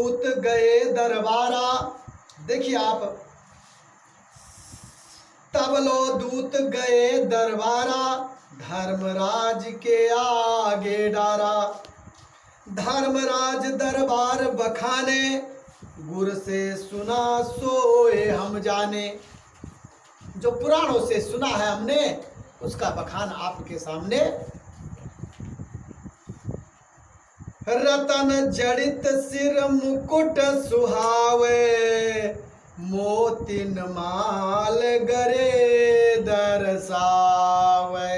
दूत गए दरबारा। देखिए आप, तब लो दूत गए दरबारा, धर्मराज के आगे डारा। धर्मराज दरबार बखाने, गुर से सुना सोए हम जाने। जो पुराणों से सुना है हमने, उसका बखान आपके सामने। रतन जड़ित सिर मुकुट सुहावे, मोतिन माल गरे दरसावे।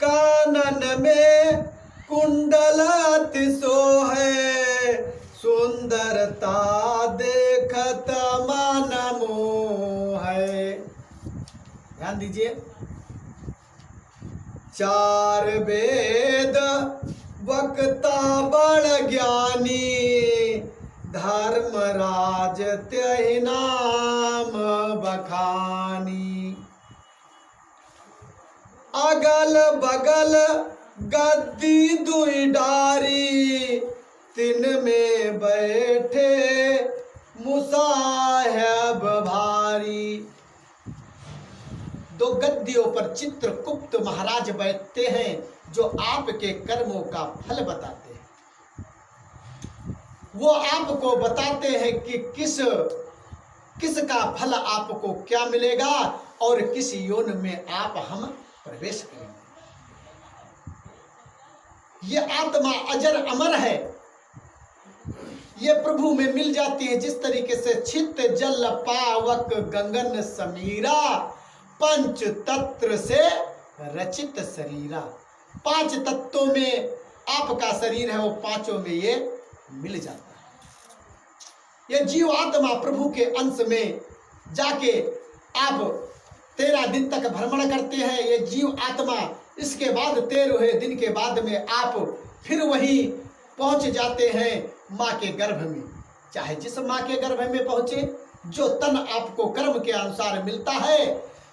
कानन में कुंडल अति सोहे, सुंदरता देखत मन मोहे। ध्यान दीजिए, चार वेद वक्ता बड़ ज्ञानी, धर्मराज त्यहि नाम बखानी। अगल बगल गद्दी दुई डारी, तिन में बैठे मुसाहब भारी। दो गद्दियों पर चित्रगुप्त महाराज बैठते हैं, जो आपके कर्मों का फल बताते हैं। वो आपको बताते हैं कि किसका फल आपको क्या मिलेगा और किस योन में हम प्रवेश करेंगे। ये आत्मा अजर अमर है, ये प्रभु में मिल जाती है। जिस तरीके से चित्त जल पावक गगन समीरा, पंच तत्व से रचित शरीरा। पांच तत्वों में आपका शरीर है, वो पांचों में ये मिल जाता है। ये जीव आत्मा प्रभु के अंश में जाके आप 13 दिन तक भ्रमण करते हैं, ये जीव आत्मा। इसके बाद 13वें दिन के बाद में आप फिर वहीं पहुंच जाते हैं माँ के गर्भ में। चाहे जिस माँ के गर्भ में पहुंचे, जो तन आपको कर्म के अनुसार मिलता है।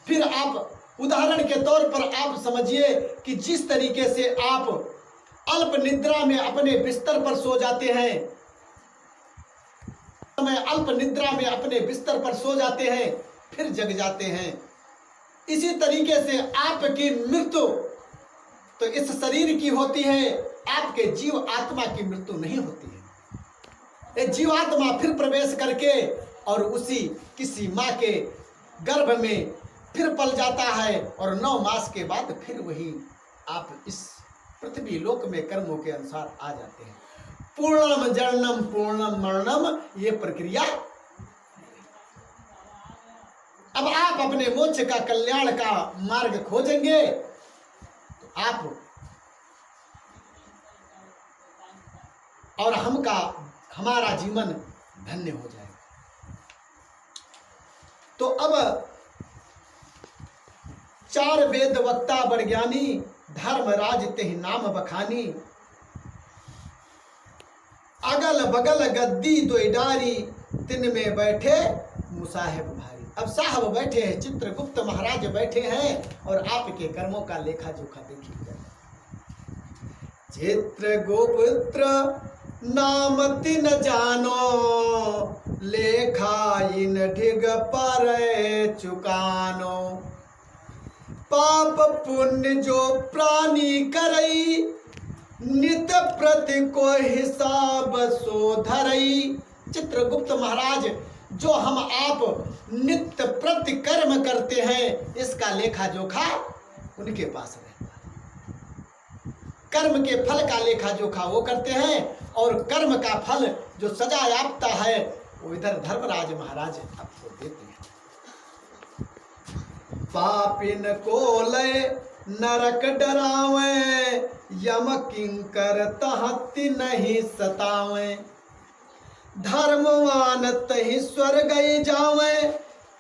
फिर आप उदाहरण के तौर पर आप समझिए कि जिस तरीके से आप अल्प निद्रा में अपने बिस्तर पर सो जाते हैं, अल्प निद्रा में अपने बिस्तर पर सो जाते हैं, फिर जग जाते हैं। इसी तरीके से आपकी मृत्यु तो इस शरीर की होती है, आपके जीव आत्मा की मृत्यु नहीं होती है। ये जीव आत्मा फिर प्रवेश करके और उसी किसी माँ के गर्भ में फिर पल जाता है, और 9 मास के बाद फिर वही आप इस पृथ्वी लोक में कर्मों के अनुसार आ जाते हैं। पूर्णम जन्म पूर्णम मरणम, ये प्रक्रिया। अब आप अपने मोक्ष का, कल्याण का मार्ग खोजेंगे तो आप और हमारा जीवन धन्य हो जाएगा। तो अब 4 वेद वक्ता बड़ ज्ञानी, धर्मराज तेहि नाम बखानी। अगल बगल गद्दी दोई डारी, तिन में बैठे मुसाहिब भारी। अब साहब बैठे हैं, चित्रगुप्त महाराज बैठे हैं और आपके कर्मों का लेखा जोखा देखिए। चित्रगुप्त नाम तिन जानो, लेखा इन ढिग पर चुकानो। पाप पुण्य जो प्राणी करई, नित प्रति को हिसाब सो धरई। चित्रगुप्त महाराज, जो हम आप नित्य प्रति कर्म करते हैं, इसका लेखा जोखा उनके पास रहता है। कर्म के फल का लेखा जोखा वो करते हैं, और कर्म का फल जो सजा याफ्ता है वो इधर धर्मराज महाराज आपको देते हैं। पापिन को लय नरक डरावे, यम किंकर तहति नहीं सतावे। धर्मवान तहि स्वर्ग जावे,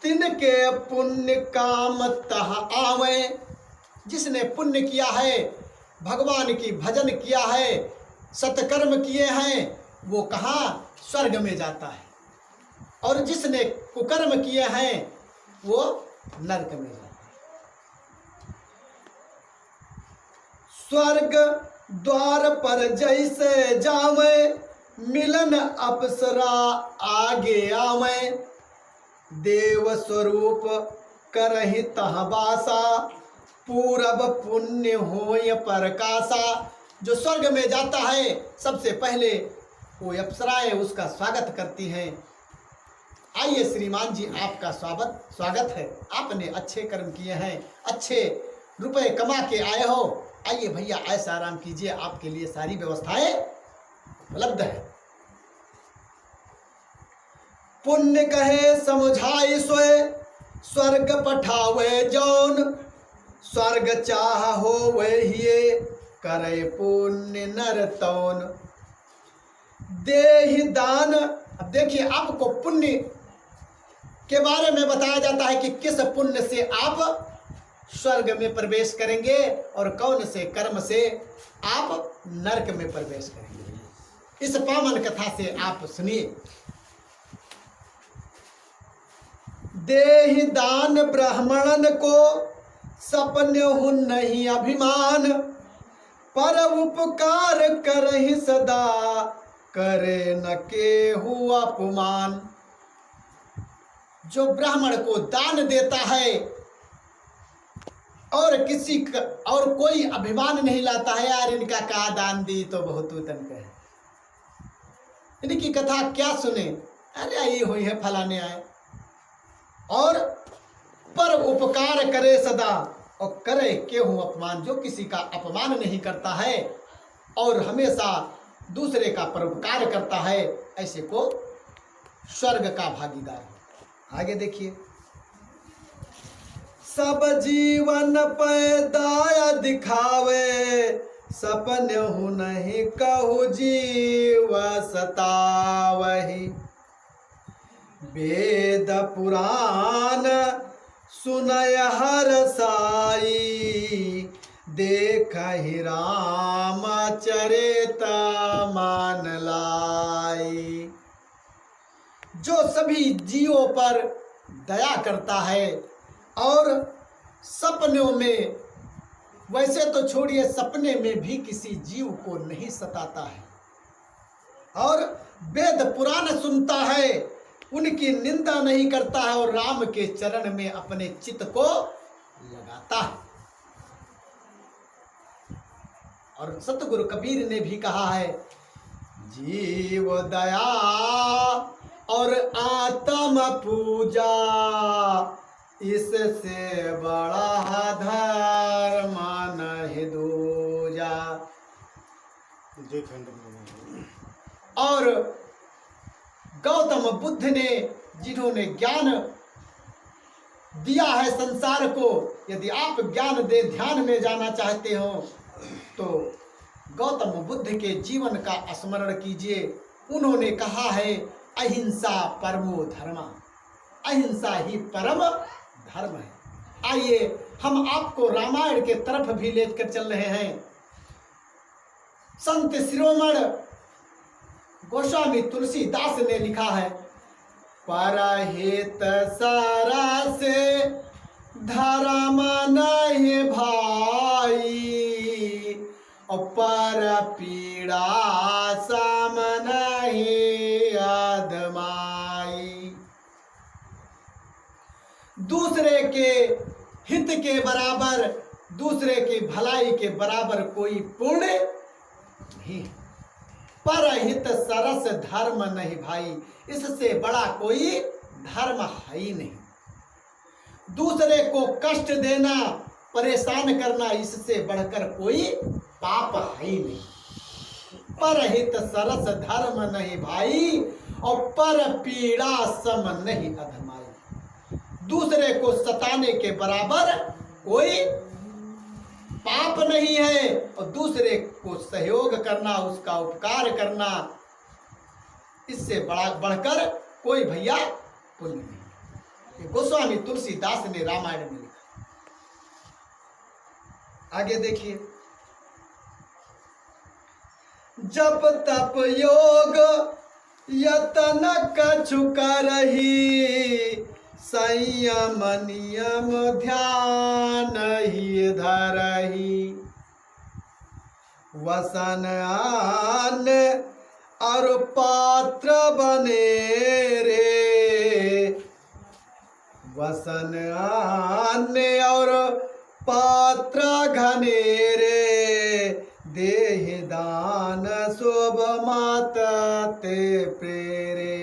तिनके पुण्य काम तह आवे। जिसने पुण्य किया है, भगवान की भजन किया है, सत्कर्म किए हैं, वो कहाँ? स्वर्ग में जाता है। और जिसने कुकर्म किए हैं, वो नरक में जाता है। स्वर्ग द्वार पर जैसे जावे, मिलन अप्सरा आगे आवे। देव स्वरूप करहि तह बासा, पूरब पुण्य होय परकासा। जो स्वर्ग में जाता है सबसे पहले वो अप्सराएं उसका स्वागत करती हैं। आइए श्रीमान जी, आपका स्वागत है। आपने अच्छे कर्म किए हैं, अच्छे रुपए कमा के आए हो। आइए भैया, ऐसा आराम कीजिए, आपके लिए सारी व्यवस्थाएं उपलब्ध है। पुण्य कहे समझाई सोए, स्वर्ग पठावे जौन। स्वर्ग चाह हो वही, करे पुण्य नर तौन। देहि दान। अब देखिए, आपको पुण्य के बारे में बताया जाता है कि किस पुण्य से आप स्वर्ग में प्रवेश करेंगे और कौन से कर्म से आप नरक में प्रवेश करेंगे। इस पावन कथा से आप सुनिए। देहि दान ब्राह्मणन को, सपने हूँ नहीं अभिमान। पर उपकार करहि सदा, करे न केहू अपमान। जो ब्राह्मण को दान देता है और और कोई अभिमान नहीं लाता है, यार इनका क्या दान दी तो बहुत उतन है, इनकी कथा क्या सुने, अरे ये हुई है फलाने आए। और पर उपकार करे सदा, और करे केहू अपमान। जो किसी का अपमान नहीं करता है और हमेशा दूसरे का परोपकार करता है, ऐसे को स्वर्ग का भागीदार। आगे देखिए। सब जीवन पैदाया दिखावे, सपने हूँ नहीं कहू जीव सतावही। वेद पुराण सुनय हर साई, देखहि राम चरित मान लाई। जो सभी जीवों पर दया करता है और सपनों में, वैसे तो छोड़िए, सपने में भी किसी जीव को नहीं सताता है और वेद पुराण सुनता है, उनकी निंदा नहीं करता है और राम के चरण में अपने चित्त को लगाता है। और सतगुरु कबीर ने भी कहा है, जीव दया और आत्म पूजा, इससे बड़ा धर्म नहीं दूजा। और गौतम बुद्ध ने, जिन्होंने ज्ञान दिया है संसार को, यदि आप ज्ञान दे ध्यान में जाना चाहते हो तो गौतम बुद्ध के जीवन का स्मरण कीजिए। उन्होंने कहा है, अहिंसा परमो धर्म, अहिंसा ही परम धर्म है। आइए हम आपको रामायण के तरफ भी लेकर चल रहे हैं। संत शिरोमण गोस्वामी तुलसीदास ने लिखा है, परहित सारा से धर्म नहीं भाई, और पर पीड़ा सम नहीं अधमाई। दूसरे के हित के बराबर, दूसरे की भलाई के बराबर कोई पुण्य नहीं। परहित सरस धर्म नहीं भाई, इससे बड़ा कोई धर्म है ही नहीं। दूसरे को कष्ट देना, परेशान करना, इससे बढ़कर कोई पाप है ही नहीं। परहित सरस धर्म नहीं भाई, और पर पीड़ा सम नहीं अधमाई। दूसरे को सताने के बराबर कोई पाप नहीं है, और दूसरे को सहयोग करना, उसका उपकार करना, इससे बढ़कर कोई भैया पुण्य नहीं। ये गोस्वामी तुलसीदास ने रामायण में लिखा। आगे देखिए। जप तप योग यतन कछु करही, संयम नियम ध्यान ही धरही। वसन अन्न और पात्र बने रे, वसन अन्न और पात्र घने रे, देहि दान शुभ मात ते प्रेरे।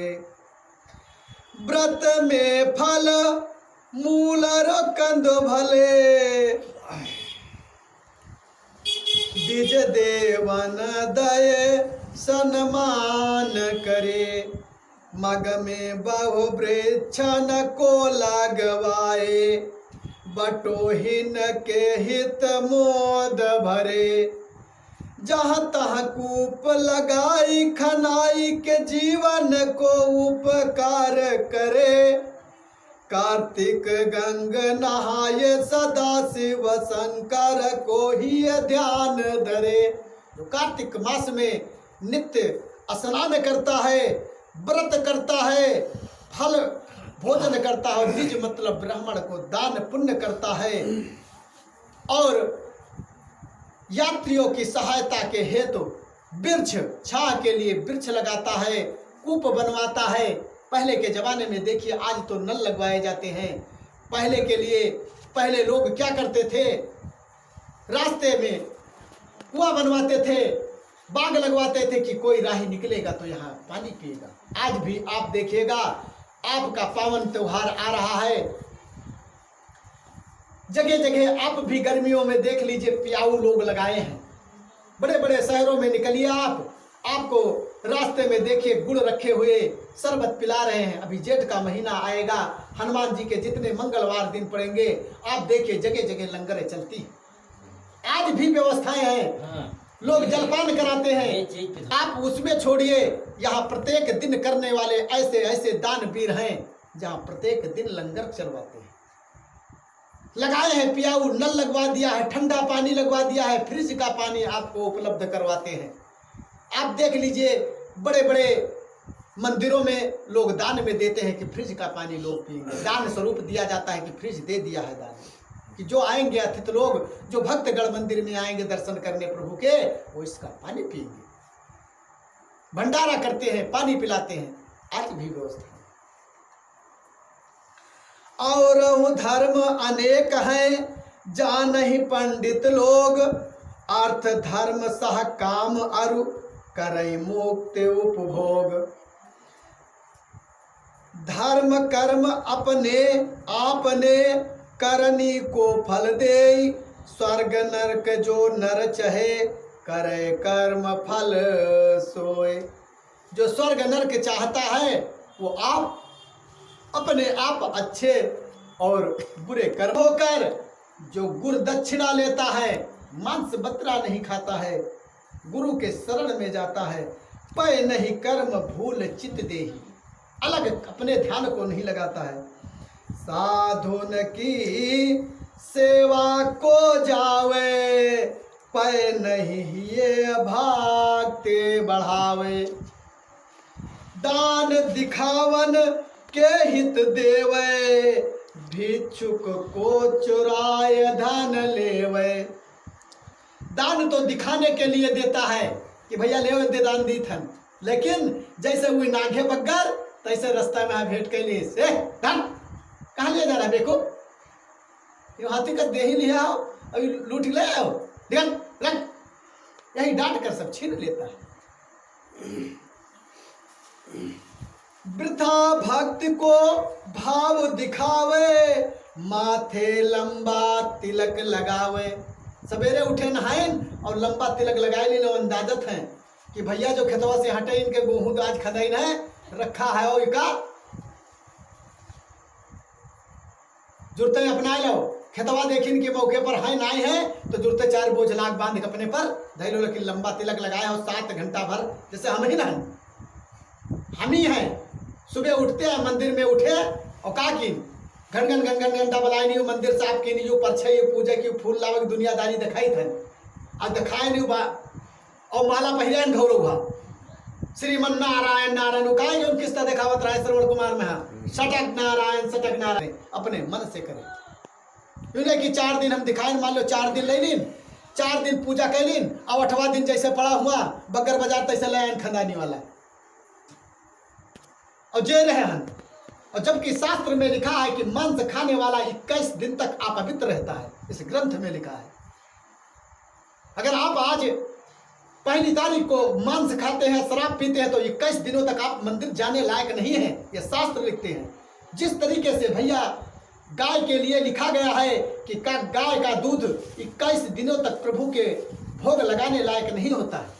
व्रत में फल मूल कंद भले, द्विज देवन दय सन्मान करे, मग में बहु वृक्षन को लगवाए, बटोहिन के हित मोद भरे, जहाँ तहाँ कूप लगाई खनाई के जीवन को उपकार करे, कार्तिक गंग नहाए सदा शिव शंकर को ही ध्यान धरे। जो कार्तिक मास में नित्य स्नान करता है, व्रत करता है, फल भोजन करता है, द्विज मतलब ब्राह्मण को दान पुण्य करता है, और यात्रियों की सहायता के हेतु वृक्ष छाह के लिए वृक्ष लगाता है, कूप बनवाता है। पहले के जमाने में देखिए, आज तो नल लगवाए जाते हैं, पहले लोग क्या करते थे, रास्ते में कुआं बनवाते थे, बाग लगवाते थे कि कोई राही निकलेगा तो यहाँ पानी पिएगा। आज भी आप देखिएगा, आपका पावन त्योहार आ रहा है, जगह जगह आप भी गर्मियों में देख लीजिए पियाऊ लोग लगाए हैं। बड़े बड़े शहरों में निकलिए आपको रास्ते में देखिए गुड़ रखे हुए शरबत पिला रहे हैं। अभी जेठ का महीना आएगा, हनुमान जी के जितने मंगलवार दिन पड़ेंगे, आप देखिए जगह जगह लंगरें चलती हैं। आज भी व्यवस्थाएं हैं, लोग जलपान कराते हैं। आप उसमें छोड़िए, यहाँ प्रत्येक दिन करने वाले ऐसे ऐसे दानवीर हैं जहाँ प्रत्येक दिन लंगर चलवाते हैं। लगाए हैं पियाऊ, नल लगवा दिया है, ठंडा पानी लगवा दिया है, फ्रिज का पानी आपको उपलब्ध करवाते हैं। आप देख लीजिए, बड़े बड़े मंदिरों में लोग दान में देते हैं कि फ्रिज का पानी लोग पिएंगे। दान स्वरूप दिया जाता है कि फ्रिज दे दिया है दान, कि जो आएंगे अतिथि लोग, जो भक्तगण मंदिर में आएंगे दर्शन करने प्रभु के, वो इसका पानी पिएंगे। भंडारा करते हैं, पानी पिलाते हैं। आज भी व्यवस्था है। और धर्म अनेक हैं, जानहि पंडित लोग, अर्थ धर्म सह काम अरु करई मुक्ति उपभोग। धर्म कर्म अपने आपने करनी को फल दे, स्वर्ग नरक जो नर चहे, करे कर्म फल सोए। जो स्वर्ग नरक चाहता है वो आप अपने आप अच्छे और बुरे कर्म होकर, जो गुरु दक्षिणा लेता है, मांस बतरा नहीं खाता है, गुरु के शरण में जाता है, पय नहीं कर्म भूल चित देही, अलग अपने ध्यान को नहीं लगाता है। साधुन की सेवा को जावे, पय नहीं ये भागते बढ़ावे। दान दिखावन के हित देवे, भिक्षुक को चुराए धन लेवे। दान तो दिखाने के लिए देता है कि भैया ले दे दान दी थन, लेकिन जैसे वो नाघे बग्गर तैसे रास्ता में भेंट कैली से धन कहाँ ले जा रहा है बेको, ये हाथी का दे ही लिया हो, अभी लूट ले आओ, निकल रख, यही डांट कर सब छीन लेता है। वृथा भक्ति को भाव दिखावे, माथे लंबा तिलक लगावे। सवेरे उठे नहाइन और लंबा तिलक लगाए ली, अंदाजत है कि भैया जो खेतवा से हटे इनके गेहूं तो आज खदाइन है रखा है, और इका जुरते अपना लो। खेतवा देखिन के मौके पर है नाई है तो जुरते 4 बोझ लाख बांध अपने पर धैलो, लेकिन लंबा तिलक लगाया और 7 घंटा भर, जैसे हम ही ना, हम ही हैं। सुबह उठते हैं, मंदिर में उठे और का की घन घंटा बलाई नहीं, मंदिर साफ की नहीं, परछे पूजा की फूल लावक दुनियादारी दिखाई थे, अब दिखाए नहीं बा, और माला पहिरन घौर हुआ श्रीमन नारायण नारायण का जो किस्ता दिखावत रहा है श्रवण कुमार में, सटक नारायण अपने मन से करें। कि 4 दिन हम दिखाए, मान लो 4 दिन ले लीन, 4 दिन पूजा कैलिन और 8वां दिन जैसे पड़ा हुआ बगर बाजार तैसे लायन खंदानी वाला और जे रहे हन। और जबकि शास्त्र में लिखा है कि मांस खाने वाला 21 दिन तक अपवित्र रहता है, इस ग्रंथ में लिखा है। अगर आप आज 1 तारीख को मांस खाते हैं, शराब पीते हैं, तो 21 दिनों तक आप मंदिर जाने लायक नहीं है, ये शास्त्र लिखते हैं। जिस तरीके से भैया गाय के लिए लिखा गया है कि गाय का दूध 21 दिनों तक प्रभु के भोग लगाने लायक नहीं होता है।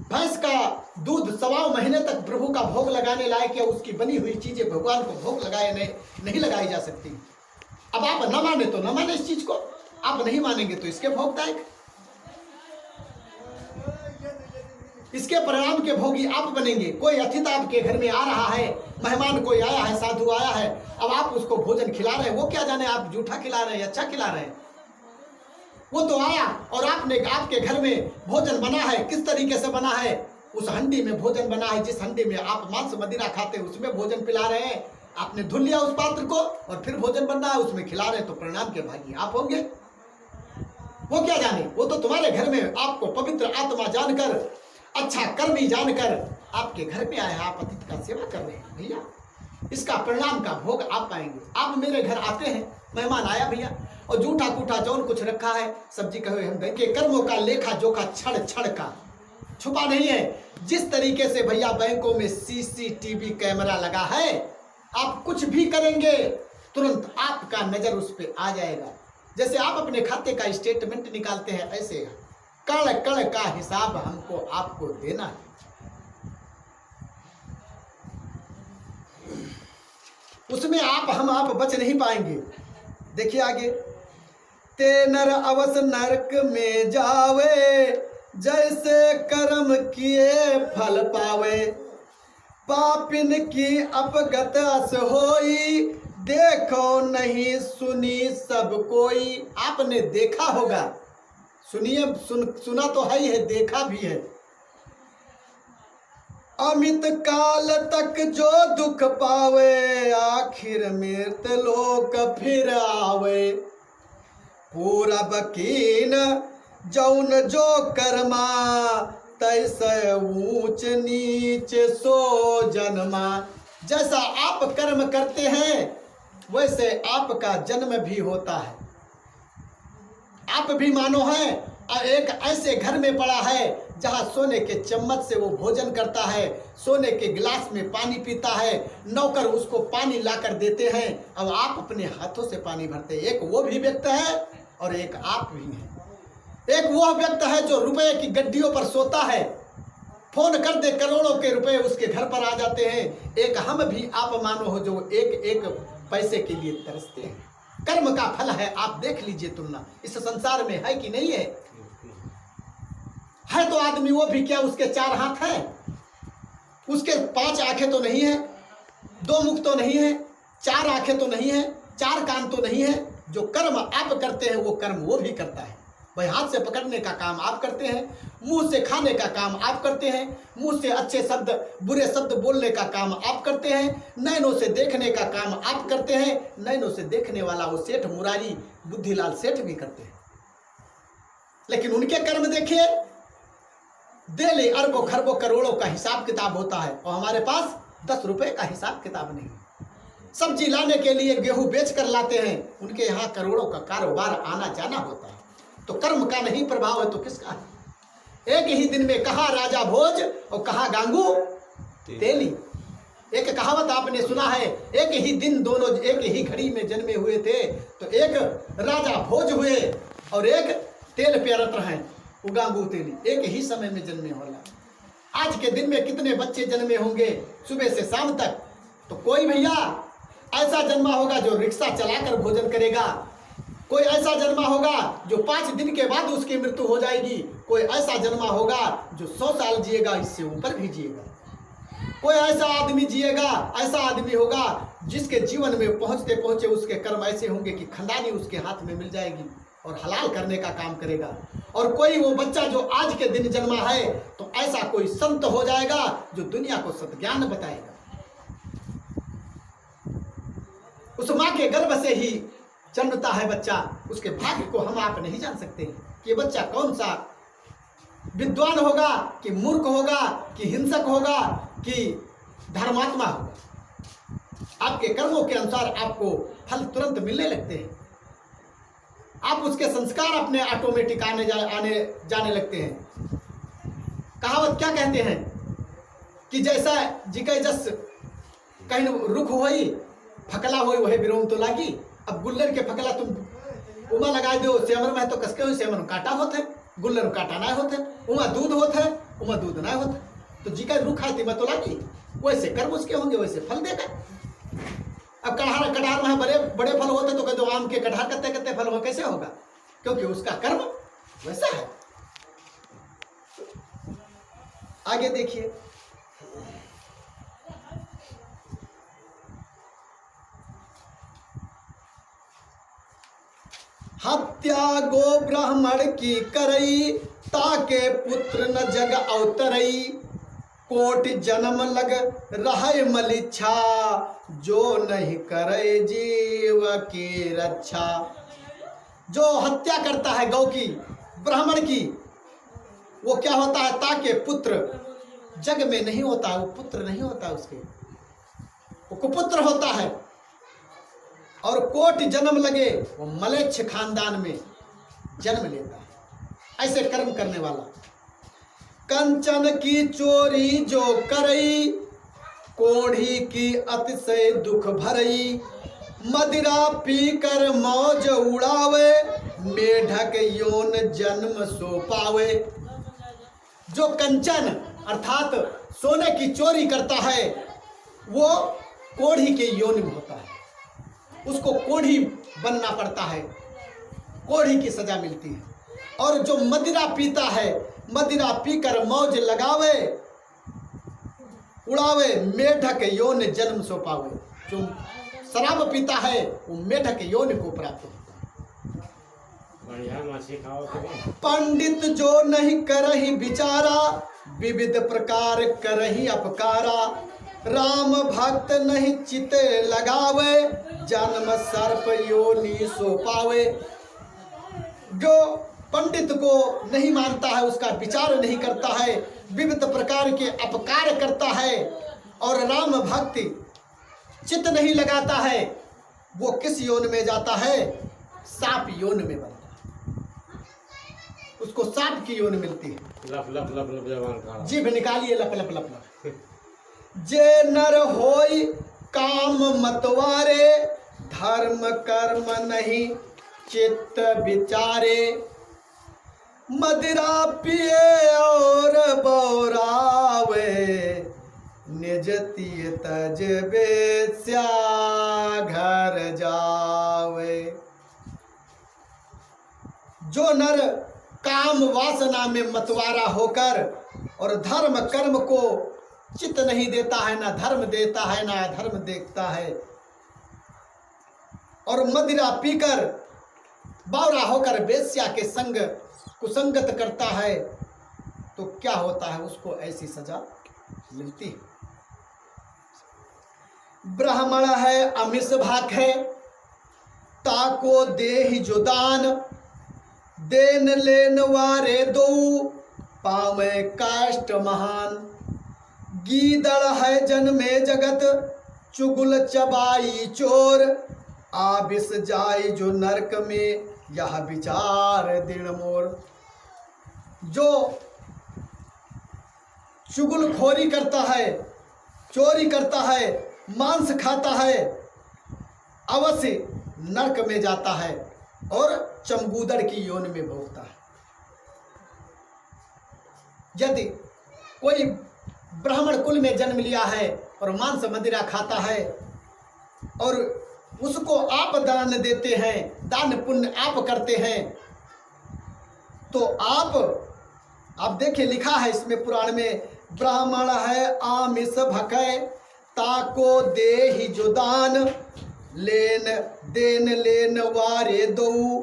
भैंस का दूध 1.25 महीने तक प्रभु का भोग लगाने लायक या उसकी बनी हुई चीजें भगवान को भोग लगाए नहीं लगाई जा सकती। अब आप न माने तो न माने इस चीज को, आप नहीं मानेंगे तो इसके भोगदायक, इसके परिणाम के भोगी आप बनेंगे। कोई अतिथि आपके घर में आ रहा है, मेहमान कोई आया है, साधु आया है, अब आप उसको भोजन खिला रहे हैं, वो क्या जाने आप जूठा खिला रहे हैं या अच्छा खिला रहे हैं। वो तो आया और आपने आपके घर में भोजन बना है, किस तरीके से बना है, उस हंडी में भोजन बना है, जिस हंडी में आप मांस मदिरा खाते हैं उसमें भोजन पिला रहे हैं। आपने धुल लिया उस पात्र को और फिर भोजन बन रहा है उसमें खिला रहे हैं, तो परिणाम के भागी आप होंगे। वो क्या जाने, वो तो तुम्हारे घर में आपको पवित्र आत्मा जानकर, अच्छा कर्मी जानकर आपके घर में आया, आप अतिथि का सेवा कर रहे हैं भैया, इसका परिणाम का भोग आप पाएंगे। आप मेरे घर आते हैं, मेहमान आया भैया और जूठा कूठा जौन कुछ रखा है, सब्जी कहे हम के कर्मों का लेखा जोखा छड़ छड़ का छुपा नहीं है। जिस तरीके से भैया बैंकों में CCTV कैमरा लगा है, आप कुछ भी करेंगे तुरंत आपका नजर उस पर आ जाएगा। जैसे आप अपने खाते का स्टेटमेंट निकालते हैं, ऐसे कण कण का हिसाब हमको आपको देना है। उसमें आप बच नहीं पाएंगे। देखिए आगे, ते नर अवस नरक में जावे, जैसे कर्म किए फल पावे, पापिन की अपगत अस होई, देखो नहीं सुनी सब कोई। आपने देखा होगा, सुनिए, सुना तो है ही है, देखा भी है। अमित काल तक जो दुख पावे, आखिर मृत लोक फिर आवे, पूरब कीन जौन जो कर्मा, तैसे ऊंच नीच सो जन्मा। जैसा आप कर्म करते हैं वैसे आपका जन्म भी होता है। आप भी मानो है एक ऐसे घर में पड़ा है जहां सोने के चम्मच से वो भोजन करता है, सोने के गिलास में पानी पीता है, नौकर उसको पानी लाकर देते हैं, अब आप अपने हाथों से पानी भरते हैं। एक वो भी व्यक्ति है और एक आप भी हैं। एक वो व्यक्ति है जो रुपए की गड्डियों पर सोता है, फोन कर दे करोड़ों के रुपए उसके घर पर आ जाते हैं। एक हम भी आप मानो हो जो एक एक पैसे के लिए तरसते हैं। कर्म का फल है, आप देख लीजिए तुलना इस संसार में है कि नहीं है। है तो आदमी वो भी क्या, उसके 4 हाथ हैं, उसके 5 आंखें तो नहीं है, 2 मुख तो नहीं है, 4 आंखें तो नहीं है, 4 कान तो नहीं है। जो कर्म आप करते हैं वो कर्म वो भी करता है। भाई हाथ से पकड़ने का काम आप करते हैं, मुंह से खाने का काम आप करते हैं, मुंह से अच्छे शब्द बुरे शब्द बोलने का काम आप करते हैं, नैनों से देखने का काम आप करते हैं। नैनों से देखने वाला वो सेठ मुरारी बुद्धिलाल सेठ भी करते हैं, लेकिन उनके कर्म देखिए, डेली अरबों खरबों करोड़ों का हिसाब किताब होता है और हमारे पास 10 रुपए का हिसाब किताब नहीं। सब्जी लाने के लिए गेहूं बेच कर लाते हैं, उनके यहाँ करोड़ों का कारोबार आना जाना होता है। तो कर्म का नहीं प्रभाव है तो किसका है। एक ही दिन में कहा राजा भोज और कहा गांगू तेली। एक कहावत आपने सुना है, एक ही दिन दोनों एक ही घड़ी में जन्मे हुए थे, तो एक राजा भोज हुए और एक तेल प्यारत रहे वो गांगू तेली, एक ही समय में जन्मे होला। आज के दिन में कितने बच्चे जन्मे होंगे सुबह से शाम तक। तो कोई भैया ऐसा जन्मा होगा जो रिक्शा चलाकर भोजन करेगा, कोई ऐसा जन्मा होगा जो 5 दिन के बाद उसकी मृत्यु हो जाएगी, कोई ऐसा जन्मा होगा जो 100 साल जिएगा, इससे ऊपर भी जिएगा। कोई ऐसा आदमी जिएगा, ऐसा आदमी होगा जिसके जीवन में पहुंचते पहुंचे उसके कर्म ऐसे होंगे कि खानदानी उसके हाथ में मिल जाएगी और हलाल करने का काम करेगा। और कोई वो बच्चा जो आज के दिन जन्मा है तो ऐसा कोई संत हो जाएगा जो दुनिया को सत्ज्ञान बताएगा। उस माँ के गर्भ से ही जन्मता है बच्चा, उसके भाग्य को हम आप नहीं जान सकते कि ये बच्चा कौन सा विद्वान होगा कि मूर्ख होगा कि हिंसक होगा कि धर्मात्मा होगा। आपके कर्मों के अनुसार आपको फल तुरंत मिलने लगते हैं। आप उसके संस्कार अपने ऑटोमेटिक आने जाने लगते हैं। कहावत क्या कहते हैं कि जैसा जिके जस कहीं रुख होई फकला होई वही बिरोम तो लागी। अब गुल्लर के फकला तुम उमा लगा दो सेमर में तो कसके हुई सेमर काटा होते, गुल्लर काटा ना होते, उमा दूध होते, उमा दूध ना होते। तो जिका रुख आती मैं तो लागी, वैसे कर्म उसके होंगे वैसे फल देगा। अब कटहर में बड़े बड़े फल होते तो कहते आम के कटहर कत्ते कत्ते फल हो, कैसे होगा? क्योंकि उसका कर्म वैसा है। आगे देखिए, हत्या गो ब्राह्मण की करई, ताके पुत्र न जग अवतरई। कोटि जन्म लग रहे मलिच्छा, जो नहीं करे जीव की रक्षा। जो हत्या करता है गौ की, ब्राह्मण की, वो क्या होता है? ताके पुत्र जग में नहीं होता है, वो पुत्र नहीं होता उसके, वो कुपुत्र होता है। और कोटि जन्म लगे, वो मलेच्छ खानदान में जन्म लेता है। ऐसे कर्म करने वाला। कंचन की चोरी जो करई, कोढ़ी की अतिशय दुख भरई। मदिरा पी कर मौज उड़ावे, मेढक योन जन्म सो पावे। जो कंचन अर्थात सोने की चोरी करता है, वो कोढ़ी के योनि में होता है, उसको कोढ़ी बनना पड़ता है, कोढ़ी की सजा मिलती है। और जो मदिरा पीता है, मदिरा पीकर मौज लगावे उड़ावे, मेढक योन जन्म सो पावे। जो शराब पीता है वो मेढक योन को प्राप्त होता है। पंडित जो नहीं करही विचारा, विविध प्रकार करही अपकारा। राम भक्त नहीं चिते लगावे, जन्म सर्प योनि सो पावे। जो पंडित को नहीं मानता है, उसका विचार नहीं करता है, विविध प्रकार के अपकार करता है और राम भक्ति चित्त नहीं लगाता है, वो किस योन में जाता है? सांप योन में बनता है, उसको सांप की योन मिलती है। लप लप लप लप जवान जीभ निकालिए, लप लप लप लप। जे नर होई काम मतवारे, धर्म कर्म नहीं चित्त विचारे। मदिरा पिए और बौरावे, निज तिय तज बेस्या घर जावे। जो नर काम वासना में मतवारा होकर और धर्म कर्म को चित्त नहीं देता है, ना धर्म देता है ना धर्म देखता है, और मदिरा पीकर बावरा होकर बेस्या के संग कुसंगत करता है, तो क्या होता है? उसको ऐसी सजा मिलती है। ब्राह्मण है अमिष भाक है, ताको देहि जो दान। देन लेन वारे दो, पावे काष्ट महान। गीदड़ है जन्मे जगत, चुगुल चबाई चोर। आबिस जाई जो नरक में, यह विचार दृढ़ मोर। जो चुगलखोरी करता है, चोरी करता है, मांस खाता है, अवश्य नरक में जाता है और चमगूदड़ की योनि में भोगता है। यदि कोई ब्राह्मण कुल में जन्म लिया है और मांस मदिरा खाता है और उसको आप दान देते हैं, दान पुण्य आप करते हैं, तो आप देखिए लिखा है इसमें पुराण में, ब्राह्मण है आमिष भकै, ताको देहि जो दान। लेन देन लेन वारे दो,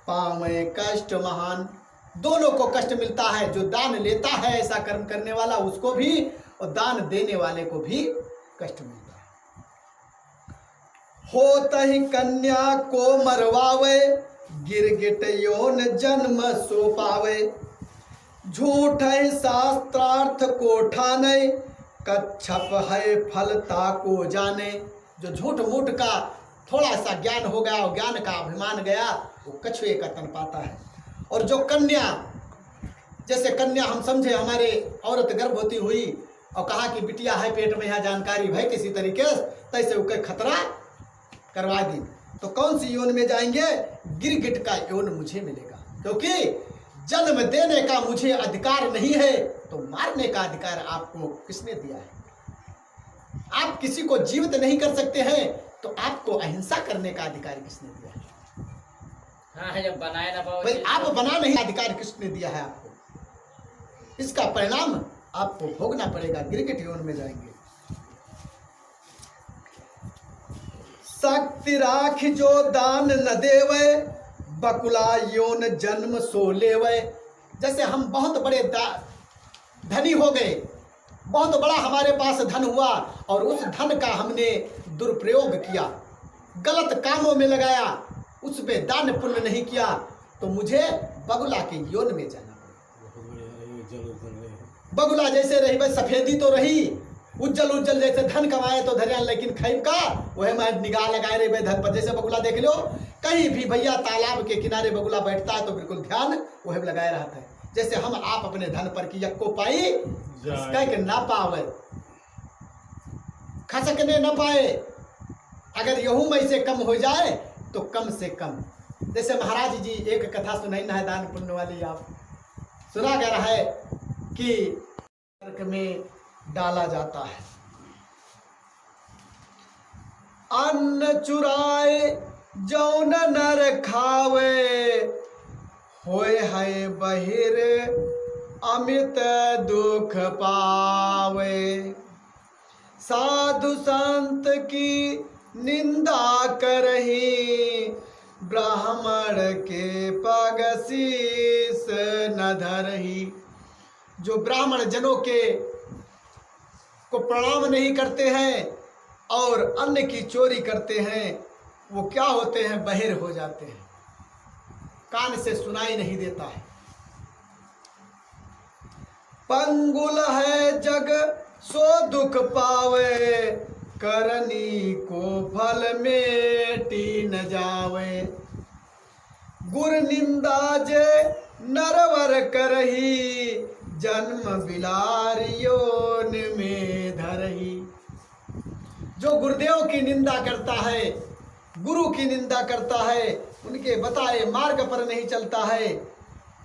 पावे कष्ट महान। दोनों को कष्ट मिलता है, जो दान लेता है ऐसा कर्म करने वाला उसको भी, और दान देने वाले को भी कष्ट मिलता है। होत ही कन्या को मरवावे, गिरगिट योन जन्म सो पावे। झूठ है शास्त्रार्थ को ठाने, कच्छप है फलता को जाने। जो झूठ मूठ का थोड़ा सा ज्ञान हो गया और ज्ञान का अभिमान गया, वो कछुए का तन पाता है। और जो कन्या, जैसे कन्या हम समझे हमारे औरत गर्भवती हुई और कहा कि बिटिया है पेट में, यहाँ जानकारी भाई किसी तरीके से, तैसे उके खतरा करवा दी, तो कौन सी योन में जाएंगे? गिरगिट का योन मुझे मिलेगा, क्योंकि जन्म देने का मुझे अधिकार नहीं है, तो मारने का अधिकार आपको किसने दिया है? आप किसी को जीवित नहीं कर सकते हैं, तो आपको अहिंसा करने का अधिकार किसने दिया है? हाँ, जब बनाए ना पाओ भाई आप बना नहीं, अधिकार किसने दिया है आपको? इसका परिणाम आपको भोगना पड़ेगा। गिरगिट योन में जाएंगे। शक्ति राख जो दान न देवे, बकुला योन जन्म सो लेवे। जैसे हम बहुत बड़े धनी हो गए, बहुत बड़ा हमारे पास धन हुआ और उस धन का हमने दुरुपयोग किया, गलत कामों में लगाया, उस पे दान पुण्य नहीं किया, तो मुझे बगुला के योन में जाना पड़ेगा। बगुला जैसे रही भाई, सफेदी तो रही, उज्जल उज्जल जैसे धन कमाए तो धरिया, लेकिन खैब का वह मैं निगाह लगाए रहे धन पर। जैसे बगुला देख लो, कहीं भी भैया तालाब के किनारे बगुला बैठता है तो बिल्कुल ध्यान वह लगाए रहता है। जैसे हम आप अपने धन पर की यक्को पाई कह के ना पावे, खसकने न पाए। अगर यहू में से कम हो जाए तो कम से कम, जैसे महाराज जी एक कथा सुनाई ना है दान पुण्य वाली, आप सुना गया है कि नरक में डाला जाता है। अन्न चुराए जौन नर खावे, होए है बहिर अमित दुख पावे। साधु संत की निंदा करही, ब्राह्मण के पग शीस न धरही। जो ब्राह्मण जनों के को प्रणाम नहीं करते हैं और अन्न की चोरी करते हैं, वो क्या होते हैं? बहिर हो जाते हैं, कान से सुनाई नहीं देता है। पंगुल है जग सो दुख पावे, करनी को फल मेटी न जावे। गुर निंदा जे नरवर करही, जन्म बिलार योन में धरही। जो गुरुदेव की निंदा करता है, गुरु की निंदा करता है, उनके बताए मार्ग पर नहीं चलता है,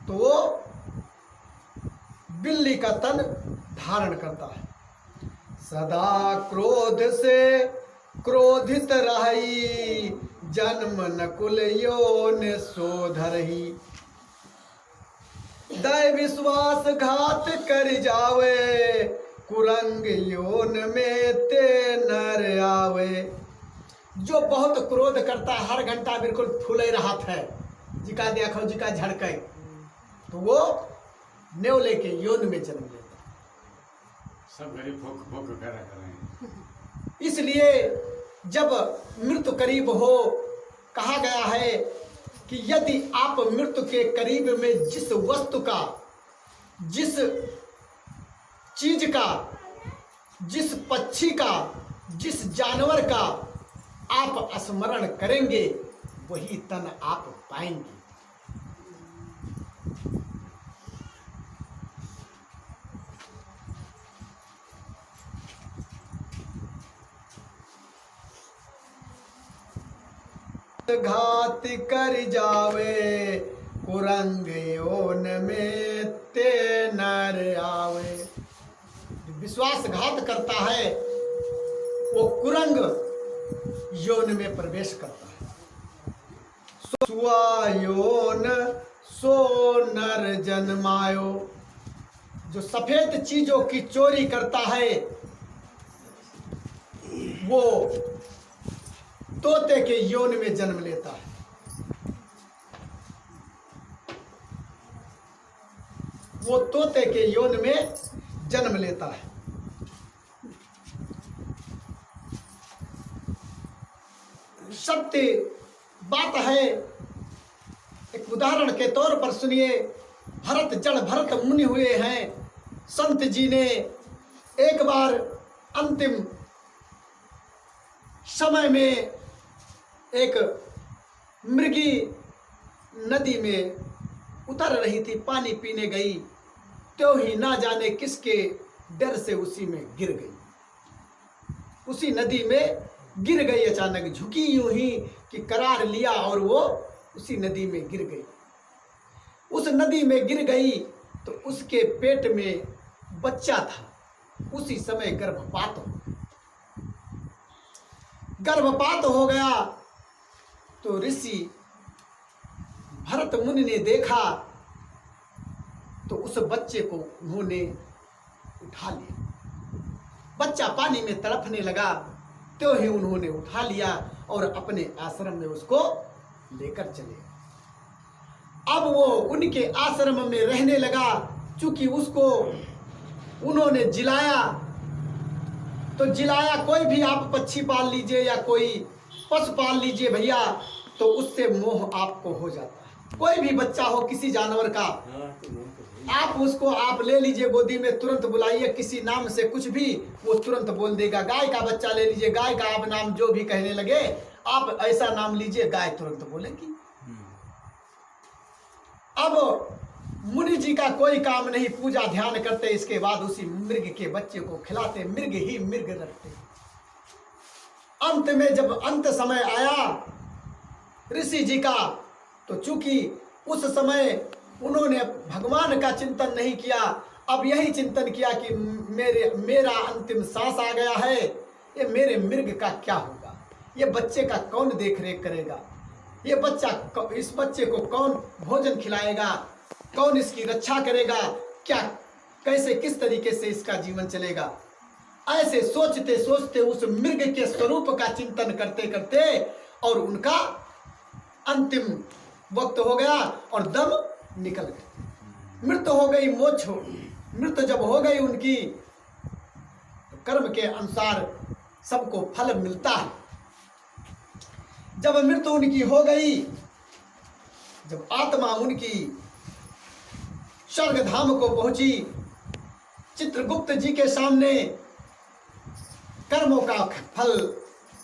तो वो बिल्ली का तन धारण करता है। सदा क्रोध से क्रोधित रही, जन्म नकुल योन सो धरही। दय विश्वास घात कर जावे, कुरंग योन में ते नर आवे। जो बहुत क्रोध करता है, हर घंटा बिल्कुल फूले रहत है, जिका देखो जिका झड़के, तो वो नेवले के योन में जन्म लेता है। सब गरीब भूख भूख करा करें। इसलिए जब मृत्यु करीब हो, कहा गया है कि यदि आप मृत्यु के करीब में जिस वस्तु का, जिस चीज का, जिस पक्षी का, जिस जानवर का आप स्मरण करेंगे, वही तन आप पाएंगे। घात कर जावे, कुरंग योन में ते नर आवे। विश्वासघात करता है वो कुरंग योन में प्रवेश करता है। सुआ योन सो नर जन्मायो। जो सफेद चीजों की चोरी करता है, वो तोते के योन में जन्म लेता है। वो तोते के योन में जन्म लेता है। सत्य बात है। एक उदाहरण के तौर पर सुनिए, भरत जड़ भरत मुनि हुए हैं। संत जी ने एक बार अंतिम समय में एक मृगी नदी में उतर रही थी, पानी पीने गई, तो ही ना जाने किसके डर से उसी में गिर गई, उसी नदी में गिर गई। अचानक झुकी यूं ही कि करार लिया और वो उसी नदी में गिर गई। उस नदी में गिर गई तो उसके पेट में बच्चा था। उसी समय गर्भपात हो गया। तो ऋषि भरत मुनि ने देखा तो उस बच्चे को उन्होंने उठा लिया। बच्चा पानी में तड़पने लगा तो ही उन्होंने उठा लिया और अपने आश्रम में उसको लेकर चले। अब वो उनके आश्रम में रहने लगा। चूंकि उसको उन्होंने जिलाया, तो जिलाया, कोई भी आप पक्षी पाल लीजिए या कोई पशु पाल लीजिए भैया, तो उससे मोह आपको हो जाता है। कोई भी बच्चा हो किसी जानवर का, आप उसको आप ले लीजिए गोदी में, तुरंत बुलाइए, किसी नाम से कुछ भी वो तुरंत बोल देगा। गाय का बच्चा ले लीजिए, गाय का आप नाम जो भी कहने लगे, आप ऐसा नाम लीजिए, गाय तुरंत बोलेगी। अब मुनि जी का कोई काम नहीं, पूजा ध्यान करते, इसके बाद उसी मृग के बच्चे को खिलाते, मृग ही मृग रखते। अंत में जब अंत समय आया ऋषि जी का, तो चूंकि उस समय उन्होंने भगवान का चिंतन नहीं किया, अब यही चिंतन किया कि मेरा अंतिम सांस आ गया है, ये मेरे मृग का क्या होगा, ये बच्चे का कौन देख रेख करेगा, ये बच्चा, इस बच्चे को कौन भोजन खिलाएगा, कौन इसकी रक्षा करेगा, क्या कैसे किस तरीके से इसका जीवन चलेगा। ऐसे सोचते सोचते उस मृग के स्वरूप का चिंतन करते करते और उनका अंतिम वक्त हो गया और दम निकल गए, मृत्यु हो गई, मोक्ष हो। मृत्यु जब हो गई उनकी, तो कर्म के अनुसार सबको फल मिलता है। जब मृत्यु उनकी हो गई, जब आत्मा उनकी स्वर्ग धाम को पहुंची, चित्रगुप्त जी के सामने कर्मों का फल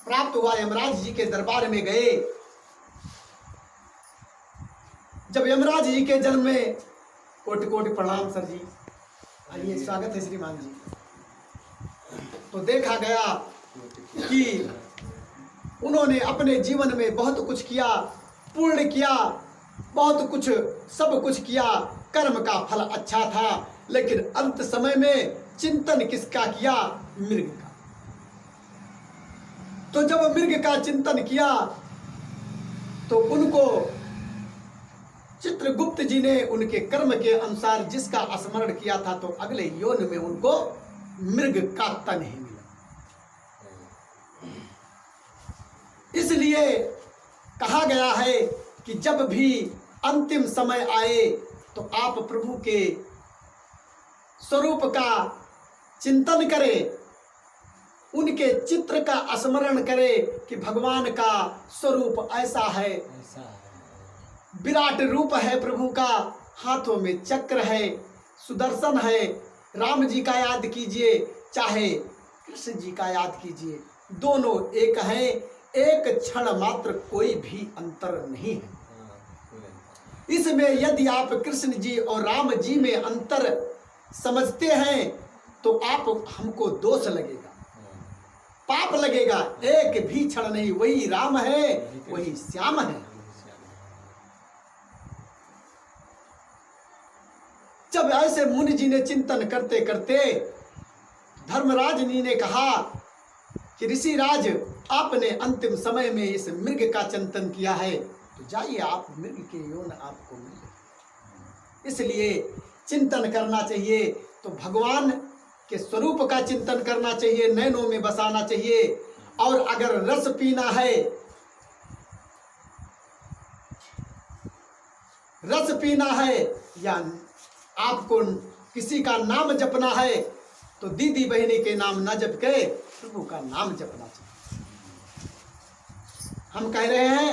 प्राप्त हुआ। यमराज जी के दरबार में गए। जब यमराज जी के जन्म में, कोटि कोटि प्रणाम सर जी, आइए, स्वागत है श्रीमान जी। तो देखा गया कि उन्होंने अपने जीवन में बहुत कुछ किया, पूर्ण किया, बहुत कुछ, सब कुछ किया, कर्म का फल अच्छा था, लेकिन अंत समय में चिंतन किसका किया? मृग का। तो जब मृग का चिंतन किया तो उनको चित्रगुप्त जी ने उनके कर्म के अनुसार जिसका स्मरण किया था, तो अगले योन में उनको मृग का तन ही मिला। इसलिए कहा गया है कि जब भी अंतिम समय आए तो आप प्रभु के स्वरूप का चिंतन करें, उनके चित्र का स्मरण करें कि भगवान का स्वरूप ऐसा है, विराट रूप है प्रभु का, हाथों में चक्र है, सुदर्शन है। राम जी का याद कीजिए चाहे कृष्ण जी का याद कीजिए, दोनों एक हैं, एक क्षण मात्र कोई भी अंतर नहीं है। इसमें यदि आप कृष्ण जी और राम जी में अंतर समझते हैं तो आप हमको दोष लगेगा, पाप लगेगा। एक भी क्षण नहीं, वही राम है, वही श्याम है। जब ऐसे मुनि जी ने चिंतन करते करते धर्मराज जी ने कहा कि ऋषिराज, आपने अंतिम समय में इस मृग का चिंतन किया है, तो जाइए आप, मृग के योन आपको मिले। इसलिए चिंतन करना चाहिए, तो भगवान के स्वरूप का चिंतन करना चाहिए, नैनों में बसाना चाहिए। और अगर रस पीना है, रस पीना है या आपको किसी का नाम जपना है, तो दीदी बहनी के नाम ना जप के प्रभु का नाम जपना चाहिए। हम कह रहे हैं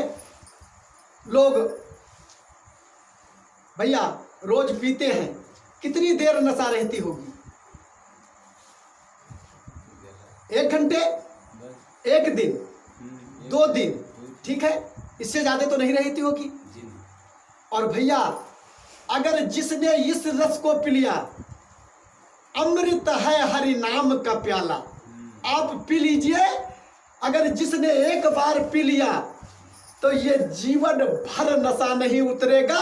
लोग भैया रोज पीते हैं, कितनी देर नशा रहती होगी? 1 घंटे, 1 दिन, 2 दिन, ठीक है, इससे ज्यादा तो नहीं रहती होगी। और भैया अगर जिसने इस रस को पी लिया, अमृत है हरि नाम का प्याला, आप पी लीजिए। अगर जिसने एक बार पी लिया तो ये जीवन भर नशा नहीं उतरेगा,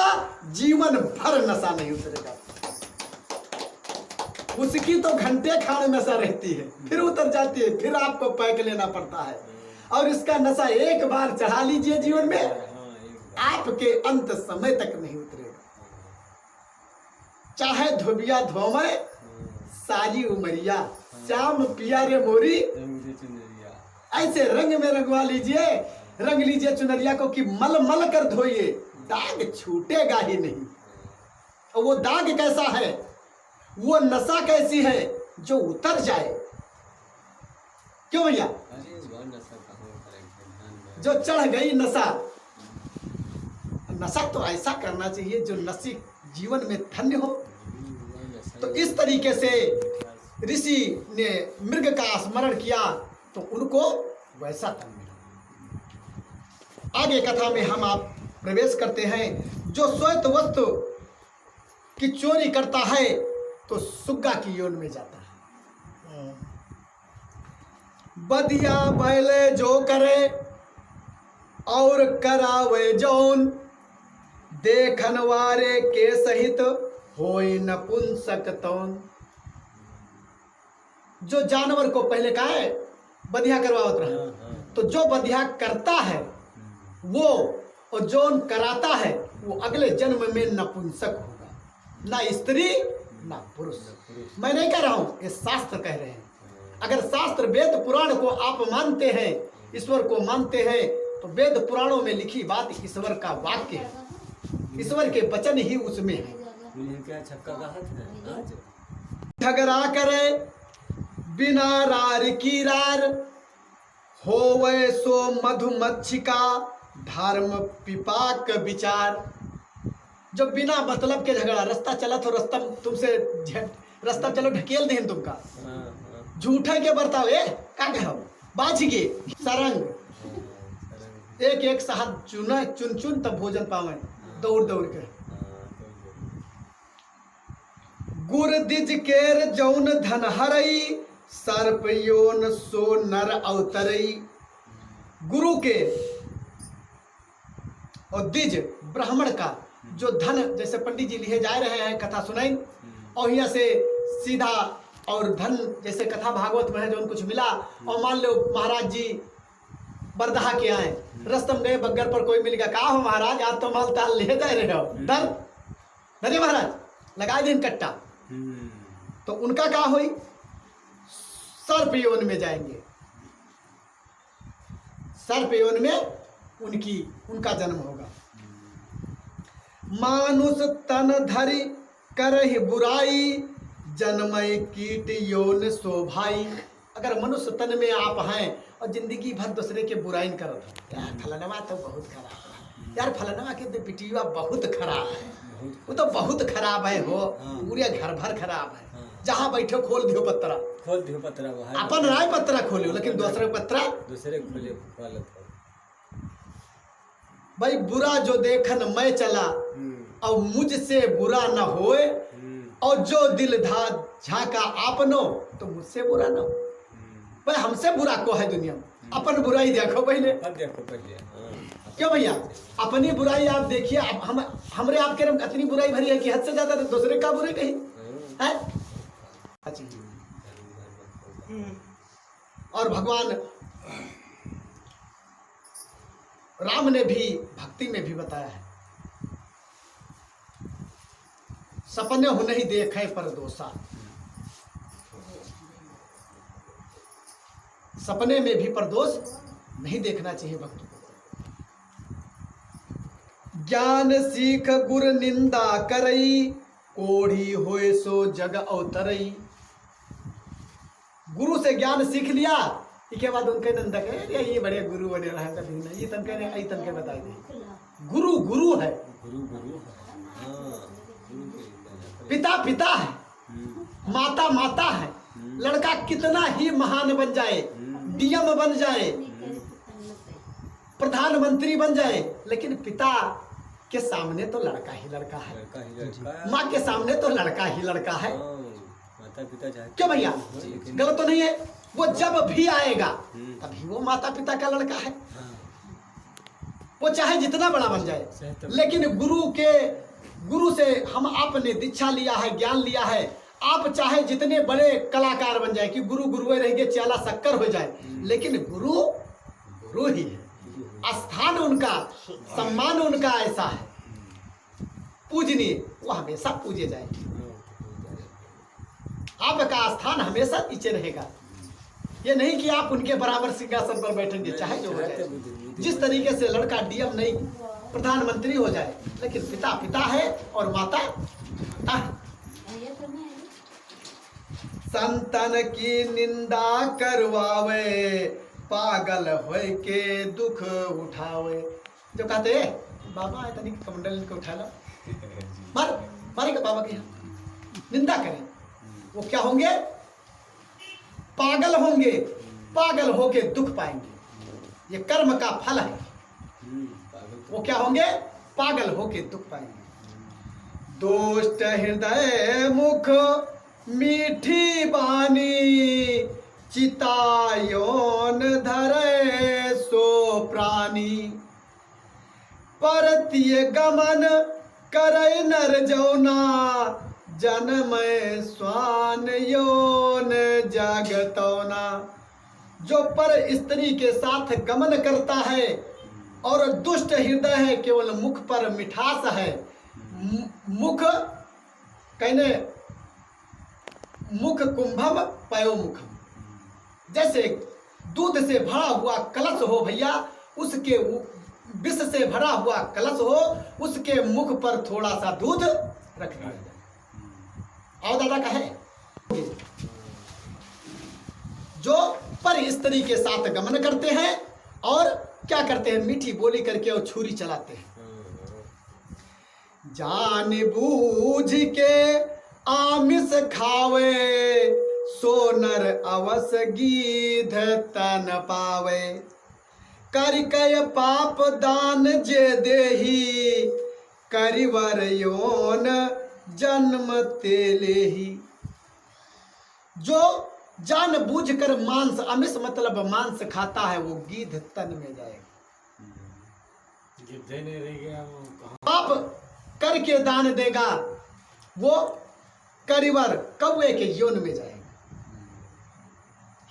जीवन भर नशा नहीं उतरेगा। उसकी तो घंटे खाने नशा रहती है, फिर उतर जाती है, फिर आपको पैक लेना पड़ता है। और इसका नशा एक बार चढ़ा लीजिए जीवन में, आपके अंत समय तक नहीं उतरेगा। चाहे धोबिया धोमे सारी उमरिया, श्याम पिया रे मोरी, ऐसे रंग में रंगवा लीजिए, रंग लीजिए चुनरिया को कि मल मल कर धोइए, दाग छूटेगा ही नहीं। और वो दाग कैसा है, वो नशा कैसी है जो उतर जाए। क्यों भैया? जो चढ़ गई नशा, नशा तो ऐसा करना चाहिए जो नशे जीवन में धन्य हो। तो इस तरीके से ऋषि ने मृग का स्मरण किया तो उनको वैसा धन मिला। आगे कथा में हम आप प्रवेश करते हैं। जो श्वेत वस्तु की चोरी करता है तो सुग्गा की योन में जाता है। बदिया बैले जो करे और करावे जौन, देखन वारे के सहित होई नपुंसक तौन। जो जानवर को पहले कहा है बधिया करवावत रहा, तो जो बधिया करता है वो और जो कराता है वो अगले जन्म में नपुंसक होगा, ना स्त्री ना पुरुष। मैं नहीं कह रहा हूं, ये शास्त्र कह रहे हैं। अगर शास्त्र वेद पुराण को आप मानते हैं, ईश्वर को मानते हैं, तो वेद पुराणों में लिखी बात ईश्वर का वाक्य है, ईश्वर के वचन ही उसमें है। झगड़ा करे बिना रार की रार, होवे सो मधुमच्छिका धर्म पिपाक विचार। जो बिना मतलब के झगड़ा, रास्ता चला तो रास्ता तुमसे रास्ता चलो ढकेल दें तुमका, झूठे के बर्ताव का कहो बाझ गे सरंग, एक एक साहब चुन चुन चुन तब भोजन पावे, दौड़ दौड़ के। गुर दिज केर जौन धन हरई, सर्प योन सो नर अवतरई। गुरु के और द्विज ब्राह्मण का जो धन, जैसे पंडित जी लिए जा रहे हैं कथा सुनाई, और यहाँ से सीधा और धन, जैसे कथा भागवत में है जो कुछ मिला, और मान लो महाराज जी बरदहा के आए, रस्तम गए बग्गर पर कोई मिल गया, कहा हो महाराज आज तो माल ताल ले जा रहे हो, डर डरे महाराज लगा दिन कट्टा, तो उनका क्या हुई, सर्प योन में जाएंगे, सर्प योन में उनका जन्म होगा। मानुष तन धरि करहि बुराई, जन्मय कीट योन शोभाई। अगर मनुष्य तन में आप हैं और जिंदगी भर दूसरे के बुराई करत हो, यार फलानवा तो बहुत खराब है, यार फलानवा के बेटिया बहुत खराब है, वो तो बहुत खराब है हो, पूरे घर भर खराब है। जहाँ बैठो खोल दियो पत्रा, अपन राय पत्रा खोलियो, लेकिन दूसरे पत्रा दूसरे खोले। भाई बुरा जो देखन मैं चला, और मुझसे बुरा न होए, और जो दिल धा झाका आपनो, तो मुझसे बुरा न हो। भाई हमसे बुरा को है दुनिया में, अपन बुराई देखो पहले, क्यों भैया? अपनी बुराई आप देखिए, हमरे आपके रंग इतनी बुराई भरी है कि हद से ज्यादा दूसरे का बुरे कहीं है। और भगवान राम ने भी भक्ति में भी बताया है, सपने हो नहीं देखे पर दोषा। सपने में भी परदोष नहीं देखना चाहिए भक्त को। ज्ञान सीख गुर निंदा करई, कोढ़ी होए सो जग अवतरई। गुरु से ज्ञान सीख लिया इसके बाद उनके नंदा कहे अरे ये बड़े गुरु बने रहा है कभी नहीं, ये तन कह रहे तन के बता दे गुरु गुरु है, गुरु गुरु हाँ गुरु के पिता पिता है, माता माता है। लड़का कितना ही महान बन जाए, डीएम बन जाए, प्रधानमंत्री बन जाए, लेकिन पिता के सामने तो लड़का ही लड़का है, लड़का ही लड़का माँ के सामने तो लड़का ही लड़का है। हाँ, माता पिता चाहे क्यों भैया, गलत तो नहीं है? वो जब भी आएगा तभी वो माता पिता का लड़का है, वो चाहे जितना बड़ा बन जाए। लेकिन गुरु से हम आपने दीक्षा लिया है, ज्ञान लिया है, आप चाहे जितने बड़े कलाकार बन जाए कि गुरु गुरुए रहेंगे चाला शक्कर हो जाए, लेकिन गुरु गुरु ही है। स्थान उनका, सम्मान उनका ऐसा है पूजनीय, वो हमेशा पूजे जाएंगे। आपका स्थान हमेशा नीचे रहेगा। ये नहीं कि आप उनके बराबर सिंहासन पर बैठेंगे, चाहे जो हो जाए। जिस तरीके से लड़का डीएम नहीं प्रधानमंत्री हो जाए, लेकिन पिता पिता है और माता माता है। संतन की निंदा करवावे, पागल होए के दुख उठावे। जो कहते हैं बाबा इतनी कमंडल इनको उठा लो, मारेगा बाबा के यहाँ निंदा करें, वो क्या होंगे? पागल होंगे, पागल होके दुख पाएंगे। ये कर्म का फल है। वो क्या होंगे? पागल होके दुख पाएंगे। दुष्ट हृदय मुख मीठी बानी, चितायोन धरे सो प्राणी। परतीय गमन करे नर जौना, जन्म स्वान योन जागतौना। जो पर स्त्री के साथ गमन करता है और दुष्ट हृदय है, केवल मुख पर मिठास है। मुख कहने मुख कुंभम पयो मुखम, जैसे दूध से भरा हुआ कलश हो भैया, उसके विष से भरा हुआ कलश हो, उसके मुख पर थोड़ा सा दूध रख दिया जाए। और दादा कहे जो पर स्त्री के साथ गमन करते हैं और क्या करते हैं? मीठी बोली करके और छुरी चलाते हैं। जान बूझ के आमिष खावे, सोनर अवस गीध तन पावे। करिकय पाप दान जे देही, करिवर योन जन्म तेलेही। जो जान बूझ कर मांस, आमिष मतलब मांस खाता है, वो गीध तन में जाएगा। पाप करके दान देगा, वो करिवर कौवे के योन में जाएगा।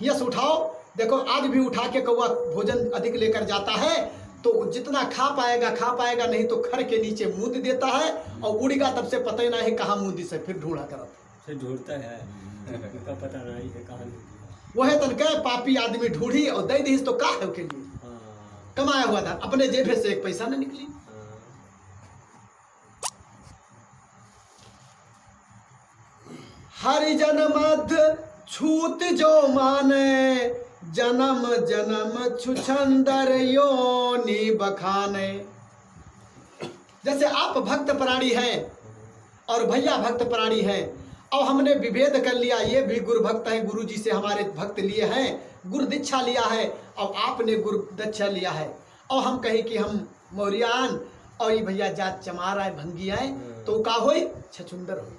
यस उठाओ, देखो आज भी उठा के कौवा भोजन अधिक लेकर जाता है तो जितना खा पाएगा, नहीं तो खर के नीचे मूद देता है और उड़ेगा, तब से पता ही ना है कहाँ मूदी से फिर ढूंढा कर फिर ढूंढता है, पता नहीं है कहाँ। वो है तन कह पापी आदमी ढूंढी और दे दी तो का है उसके लिए कमाया हुआ था, अपने जेब से एक पैसा न निकली। हरिजन मध्य छूत जो माने, जन्म जन्म छुछंदर योनि बखाने। जैसे आप भक्त प्राणी हैं और भैया भक्त प्राणी हैं, और हमने विभेद कर लिया, ये भी गुरु भक्त है, गुरु जी से हमारे भक्त लिए हैं, गुरु दीक्षा लिया है, और आपने गुरु दीक्षा लिया है, और हम कहें कि हम मौर्यान और ये भैया जात चमार आए भंगी आए, तो का होई? छछुंदर हो,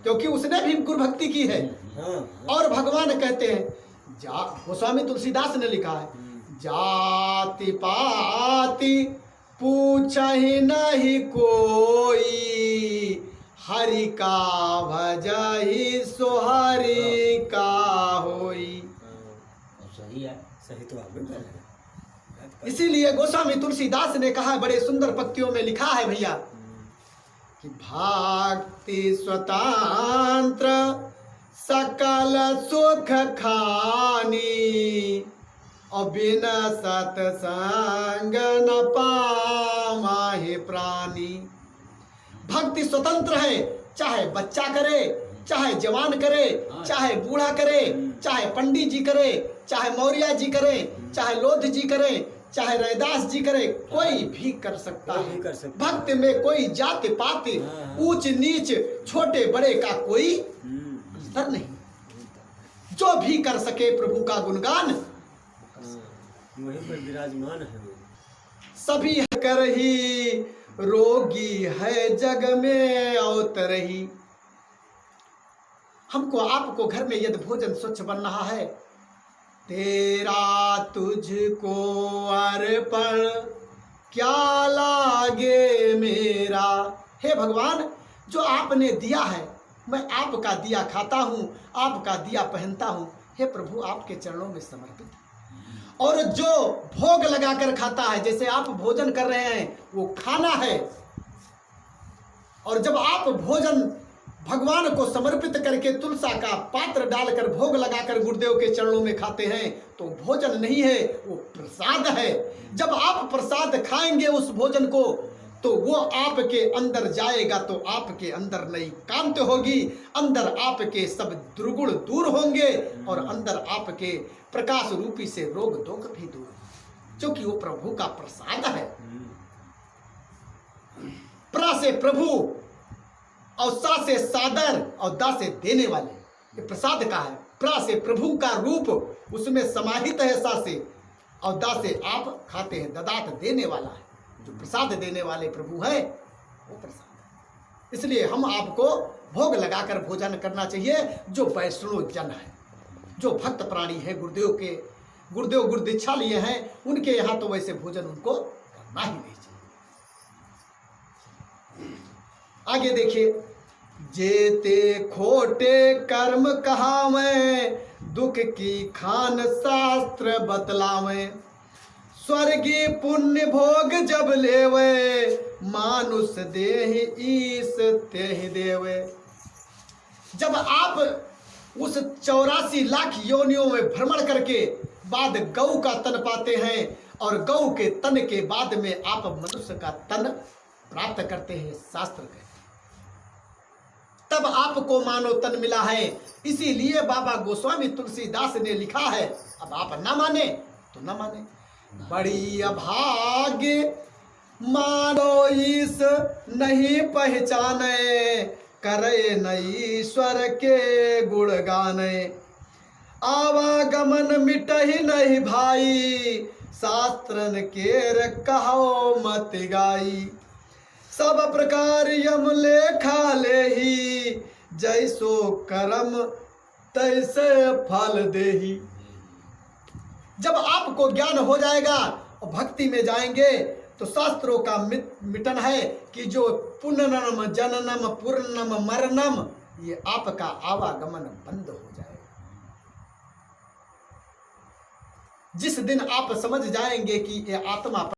क्योंकि उसने भी गुरु भक्ति की है। और भगवान कहते हैं, गोस्वामी तुलसीदास ने लिखा है, जाति पाति पूछा ही नहीं कोई, हरि का भजहि सो हरि का होई। सही है, सही तो आपने। इसीलिए गोस्वामी तुलसीदास ने कहा, बड़े सुंदर पंक्तियों में लिखा है भैया कि भक्ति स्वतंत्र सकल सुख खानी, और बिना सत्संग न पामाहि प्राणी। भक्ति स्वतंत्र है, चाहे बच्चा करे चाहे जवान करे, चाहे बूढ़ा करे, चाहे पंडित जी करे, चाहे मौर्य जी करे, चाहे लोध जी करे, चाहे रैदास जी करे, कोई भी कर सकता कोई है। भी कर सकता भक्त में कोई जाति पात, हाँ। ऊंच नीच, छोटे बड़े का कोई अंतर नहीं। जो भी कर सके प्रभु का गुणगान, हाँ, वहीं पर विराजमान है वो। सभी कर ही रोगी है जग में अवतरही। हमको आपको घर में यदि भोजन स्वच्छ बन रहा है, तेरा तुझको अर्पण क्या लागे मेरा। हे भगवान, जो आपने दिया है मैं आपका दिया खाता हूँ, आपका दिया पहनता हूँ। हे प्रभु, आपके चरणों में समर्पित। और जो भोग लगाकर खाता है, जैसे आप भोजन कर रहे हैं, वो खाना है। और जब आप भोजन भगवान को समर्पित करके तुलसा का पात्र डालकर भोग लगाकर गुरुदेव के चरणों में खाते हैं, तो भोजन नहीं है, वो प्रसाद है। जब आप प्रसाद खाएंगे उस भोजन को, तो वो आपके अंदर जाएगा, तो आपके अंदर नई कांति होगी, अंदर आपके सब दुर्गुण दूर होंगे, और अंदर आपके प्रकाश रूपी से रोग दोष भी दूर होंगे, क्योंकि वो प्रभु का प्रसाद है। प्रा से प्रभु, और सा से सादर, और दा से देने वाले, ये प्रसाद का है। प्रा से प्रभु का रूप उसमें समाहित है, सा से, और दा से आप खाते हैं, ददात देने वाला है। जो प्रसाद देने वाले प्रभु है वो प्रसाद है। इसलिए हम आपको भोग लगाकर भोजन करना चाहिए। जो वैष्णव जन है, जो भक्त प्राणी है, गुरुदेव गुरुदीक्षा लिए हैं, उनके यहाँ तो वैसे भोजन उनको करना ही नहीं चाहिए। आगे देखिए, जेते खोटे कर्म कहावें, दुख की खान शास्त्र बतलावें। स्वर्गीय पुण्य भोग जब लेवे, मानुष देह ईस तेह देवे। जब आप उस 84 लाख योनियों में भ्रमण करके बाद गौ का तन पाते हैं, और गौ के तन के बाद में आप मनुष्य का तन प्राप्त करते हैं, शास्त्र कहते हैं, तब आपको मानव तन मिला है। इसीलिए बाबा गोस्वामी तुलसीदास ने लिखा है, अब आप ना माने तो ना माने, बड़ी अभाग्य मानो ईस नहीं पहचाने, करे न ईश्वर के गुण गाने। आवागमन मिटहि नहीं भाई, शास्त्रन केर कहो मत गाई। सब प्रकार यम लेखा लेही, जैसो करम तैसे फल देही। जब आपको ज्ञान हो जाएगा और भक्ति में जाएंगे, तो शास्त्रों का मिटन है कि जो पुनर्नम जननम पूर्णम मरणम, ये आपका आवागमन बंद हो जाएगा। जिस दिन आप समझ जाएंगे कि ये आत्मा